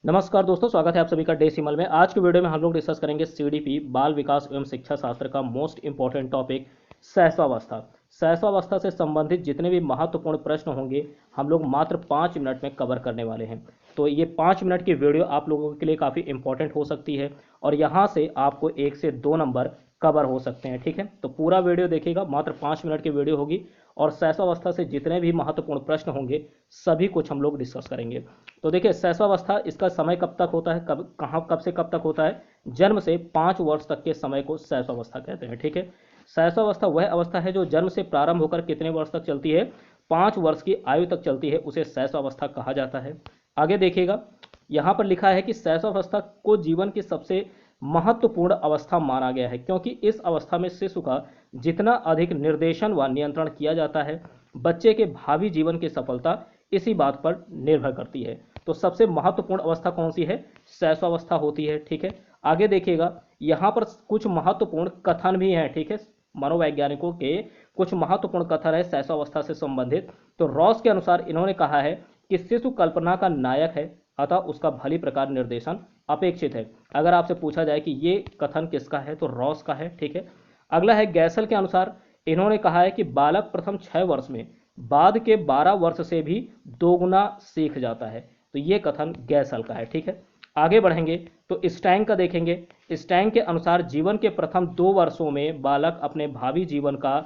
नमस्कार दोस्तों, स्वागत है आप सभी का डेसिमल में। आज के वीडियो में हम लोग डिस्कस करेंगे सीडीपी बाल विकास एवं शिक्षा शास्त्र का मोस्ट इंपॉर्टेंट टॉपिक शैशवावस्था। शैशवावस्था से संबंधित जितने भी महत्वपूर्ण प्रश्न होंगे हम लोग मात्र 5 मिनट में कवर करने वाले हैं। तो ये 5 मिनट की वीडियो आप लोगों के लिए काफ़ी इंपॉर्टेंट हो सकती है और यहाँ से आपको 1 से 2 नंबर कवर हो सकते हैं। ठीक है, तो पूरा वीडियो देखिएगा, मात्र 5 मिनट की वीडियो होगी और शैशवावस्था से जितने भी महत्वपूर्ण प्रश्न होंगे सभी कुछ हम लोग डिस्कस करेंगे। तो देखिए, शैशवावस्था इसका समय कब तक होता है, कब से कब तक होता है। जन्म से 5 वर्ष तक के समय को शैशवावस्था कहते हैं। ठीक है, शैशवावस्था वह अवस्था है जो जन्म से प्रारंभ होकर कितने वर्ष तक चलती है, 5 वर्ष की आयु तक चलती है, उसे शैशवावस्था कहा जाता है। आगे देखिएगा, यहाँ पर लिखा है कि शैशवावस्था को जीवन की सबसे महत्वपूर्ण अवस्था माना गया है क्योंकि इस अवस्था में शिशु का जितना अधिक निर्देशन व नियंत्रण किया जाता है, बच्चे के भावी जीवन की सफलता इसी बात पर निर्भर करती है। तो सबसे महत्वपूर्ण अवस्था कौन सी है, शैशवावस्था होती है। ठीक है, आगे देखिएगा, यहाँ पर कुछ महत्वपूर्ण कथन भी हैं। ठीक है, मनोवैज्ञानिकों के कुछ महत्वपूर्ण कथन है शैशवावस्था से संबंधित। तो रॉस के अनुसार इन्होंने कहा है कि शिशु कल्पना का नायक है, अतः उसका भली प्रकार निर्देशन अपेक्षित है। अगर आपसे पूछा जाए कि ये कथन किसका है तो रॉस का है। ठीक है, अगला है गैसल के अनुसार इन्होंने कहा है कि बालक प्रथम 6 वर्ष में बाद के 12 वर्ष से भी दोगुना सीख जाता है। तो ये कथन गैसल का है। ठीक है, आगे बढ़ेंगे तो स्टैंग का देखेंगे। स्टैंग के अनुसार जीवन के प्रथम 2 वर्षों में बालक अपने भावी जीवन का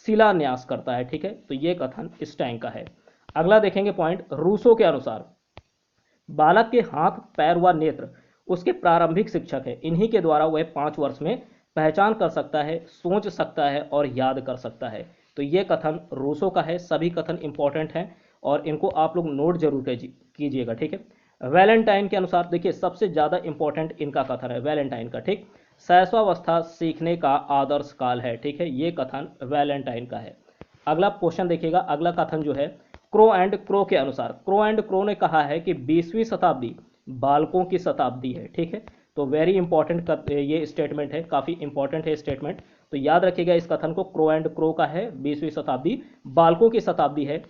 शिलान्यास करता है। ठीक है, तो ये कथन स्टैंग का है। अगला देखेंगे पॉइंट, रूसो के अनुसार बालक के हाथ, पैर व नेत्र उसके प्रारंभिक शिक्षक है। इन्हीं के द्वारा वह 5 वर्ष में पहचान कर सकता है, सोच सकता है और याद कर सकता है। तो ये कथन रूसो का है। सभी कथन इंपॉर्टेंट हैं और इनको आप लोग नोट जरूर कीजिएगा। ठीक है, वैलेंटाइन के अनुसार देखिए सबसे ज़्यादा इंपॉर्टेंट इनका कथन है वैलेंटाइन का। ठीक, शैशवावस्था सीखने का आदर्श काल है। ठीक है, ये कथन वैलेंटाइन का है। अगला क्वेश्चन देखिएगा, अगला कथन जो है क्रो एंड क्रो के अनुसार, क्रो एंड क्रो ने कहा है कि 20वीं शताब्दी बालकों की शताब्दी है। ठीक है, तो वेरी इंपॉर्टेंट ये स्टेटमेंट है, काफ़ी इंपॉर्टेंट है स्टेटमेंट। तो याद रखिएगा इस कथन को, क्रो एंड क्रो का है 20वीं शताब्दी बालकों की शताब्दी है।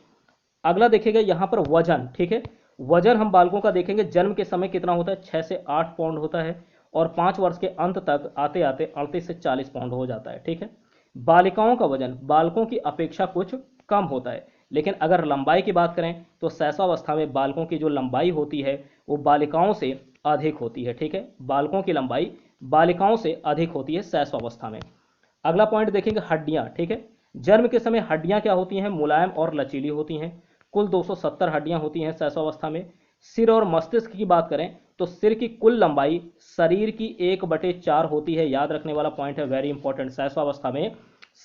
अगला देखिएगा यहाँ पर वजन। ठीक है, वजन हम बालकों का देखेंगे, जन्म के समय कितना होता है, 6 से 8 पाउंड होता है और 5 वर्ष के अंत तक आते आते 38 से 40 पाउंड हो जाता है। ठीक है, बालिकाओं का वजन बालकों की अपेक्षा कुछ कम होता है, लेकिन अगर लंबाई की बात करें तो शैशवावस्था में बालकों की जो लंबाई होती है वो बालिकाओं से अधिक होती है। ठीक है, बालकों की लंबाई बालिकाओं से अधिक होती है शैशवावस्था में। अगला पॉइंट देखेंगे, हड्डियां। ठीक है, जन्म के समय हड्डियां क्या होती हैं, मुलायम और लचीली होती हैं। कुल 270 हड्डियां होती हैं शैशवावस्था में। सिर और मस्तिष्क की बात करें तो सिर की कुल लंबाई शरीर की 1/4 होती है। याद रखने वाला पॉइंट है, वेरी इंपॉर्टेंट। शैशवावस्था में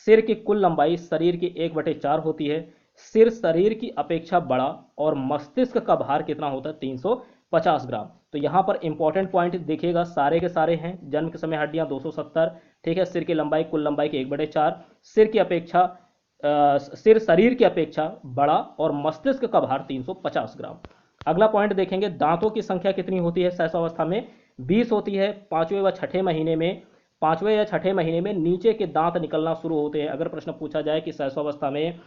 सिर की कुल लंबाई शरीर की 1/4 होती है। सिर शरीर की अपेक्षा बड़ा और मस्तिष्क का भार कितना होता है, 350 ग्राम। तो यहाँ पर इंपॉर्टेंट पॉइंट देखिएगा, सारे के सारे हैं। जन्म के समय हड्डियां 270। ठीक है, सिर की लंबाई कुल लंबाई की 1/4, सिर की अपेक्षा सिर शरीर की अपेक्षा बड़ा और मस्तिष्क का भार 350 ग्राम। अगला पॉइंट देखेंगे, दांतों की संख्या कितनी होती है शैशवावस्था में, 20 होती है। 5वें या छठे महीने में नीचे के दांत निकलना शुरू होते हैं। अगर प्रश्न पूछा जाए कि शैशवावस्था में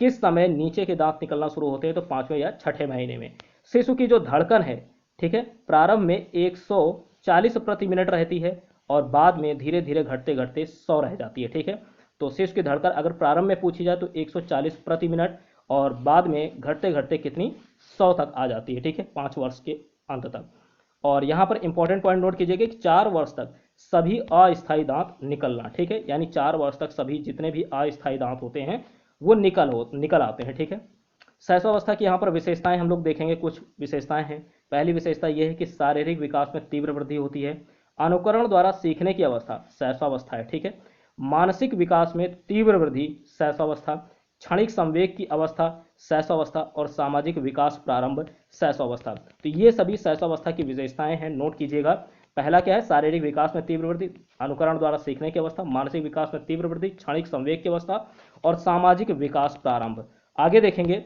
किस समय नीचे के दांत निकलना शुरू होते हैं तो 5वें या छठे महीने में। शिशु की जो धड़कन है, ठीक है, प्रारंभ में 140 प्रति मिनट रहती है और बाद में धीरे धीरे घटते घटते 100 रह जाती है। ठीक है, तो शिशु की धड़कन अगर प्रारंभ में पूछी जाए तो 140 प्रति मिनट और बाद में घटते घटते कितनी, 100 तक आ जाती है। ठीक है, 5 वर्ष के अंत तक। और यहाँ पर इंपॉर्टेंट पॉइंट नोट कीजिएगा कि 4 वर्ष तक सभी अस्थायी दांत निकलना। ठीक है, यानी 4 वर्ष तक सभी जितने भी अस्थायी दांत होते हैं वो निकल आते हैं। ठीक है, शैशवावस्था की यहाँ पर विशेषताएं हम लोग देखेंगे, कुछ विशेषताएं हैं। पहली विशेषता यह है कि शारीरिक विकास में तीव्र वृद्धि होती है। अनुकरण द्वारा सीखने की अवस्था शैशवावस्था है। ठीक है, मानसिक विकास में तीव्र वृद्धि शैशवावस्था, क्षणिक संवेग की अवस्था शैशवावस्था और सामाजिक विकास प्रारंभ शैशवावस्था। तो ये सभी शैशवावस्था की विशेषताएं हैं, नोट कीजिएगा। पहला क्या है, शारीरिक विकास में तीव्र वृद्धि, अनुकरण द्वारा सीखने की अवस्था, मानसिक विकास में तीव्र वृद्धि, क्षणिक संवेग की अवस्था और सामाजिक विकास प्रारंभ। आगे देखेंगे,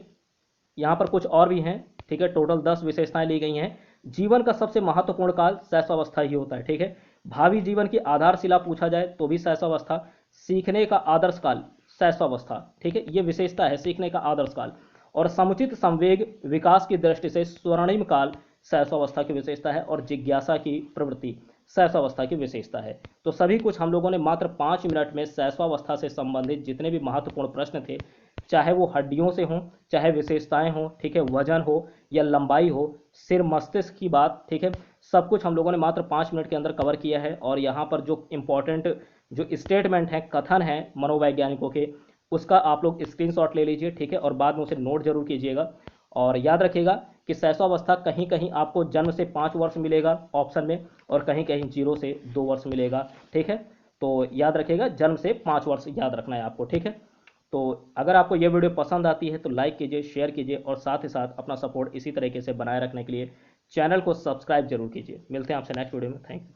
यहाँ पर कुछ और भी हैं। ठीक है, टोटल 10 विशेषताएं ली गई हैं। जीवन का सबसे महत्वपूर्ण काल शैशवावस्था ही होता है। ठीक है, भावी जीवन की आधारशिला पूछा जाए तो भी शैशवावस्था, सीखने का आदर्श काल शैशवावस्था। ठीक है, ये विशेषता है, सीखने का आदर्श काल। और समुचित संवेग विकास की दृष्टि से स्वर्णिम काल शैशवावस्था की विशेषता है और जिज्ञासा की प्रवृत्ति शैशवावस्था की विशेषता है। तो सभी कुछ हम लोगों ने मात्र 5 मिनट में शैशवावस्था से संबंधित जितने भी महत्वपूर्ण प्रश्न थे, चाहे वो हड्डियों से हों, चाहे विशेषताएं हों, ठीक है, वजन हो या लंबाई हो, सिर मस्तिष्क की बात, ठीक है, सब कुछ हम लोगों ने मात्र 5 मिनट के अंदर कवर किया है। और यहाँ पर जो इम्पोर्टेंट जो स्टेटमेंट है, कथन है मनोवैज्ञानिकों के, उसका आप लोग स्क्रीनशॉट ले लीजिए, ठीक है, और बाद में उसे नोट जरूर कीजिएगा। और याद रखिएगा कि शैशवावस्था कहीं कहीं आपको जन्म से 5 वर्ष मिलेगा ऑप्शन में, और कहीं कहीं 0 से 2 वर्ष मिलेगा, ठीक है। तो याद रखिएगा जन्म से 5 वर्ष याद रखना है आपको, ठीक है। तो अगर आपको ये वीडियो पसंद आती है तो लाइक कीजिए, शेयर कीजिए, और साथ ही साथ अपना सपोर्ट इसी तरीके से बनाए रखने के लिए चैनल को सब्सक्राइब जरूर कीजिए। मिलते हैं आपसे नेक्स्ट वीडियो में। Thank you.